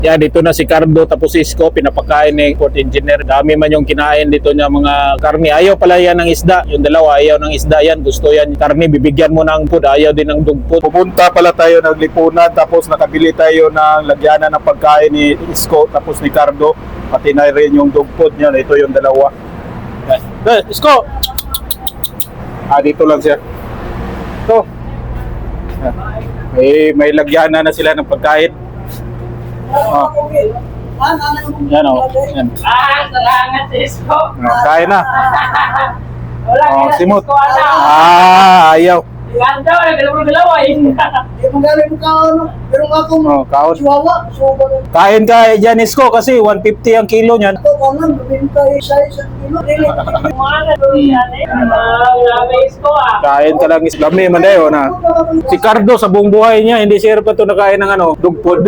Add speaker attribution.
Speaker 1: Yan, dito na si Cardo tapos si Isko, pinapakain ni Port Engineer. Dami man yung kinain dito niya mga karne. Ayaw pala yan ng isda. Yung dalawa, ayaw ng isda yan. Gusto yan karne, bibigyan mo ng food. Ayaw din ng dog food. Pupunta pala tayo ng lipunan tapos nakabili tayo ng lagyanan ng pagkain ni Isko tapos ni Cardo. Pati na rin yung dog food niya. Ito yung dalawa. Yan. Isko! Dito lang siya. Ito. Yan. May lagyanan na sila ng pagkain. Yan o. Yan.
Speaker 2: Salamat, Isko.
Speaker 1: Kain na.
Speaker 2: Wala
Speaker 1: Simot.
Speaker 2: Isko, ano?
Speaker 1: Ayaw.
Speaker 2: Yan daw, nagalaw-galaw ay.
Speaker 3: Pero ako,
Speaker 1: Kaon.
Speaker 3: chihuahua, so
Speaker 1: Kain ka dyan, Isko, kasi 150 ang kilo niyan.
Speaker 3: ito ko man, mabintay sa isang kilo.
Speaker 2: Mga doon yan eh. Grabe, Isko ah.
Speaker 1: Kain ka lang, Islami, mandayo na. Si Cardo, sa buong buhay niya, hindi siya pa ito nakain ng dog food.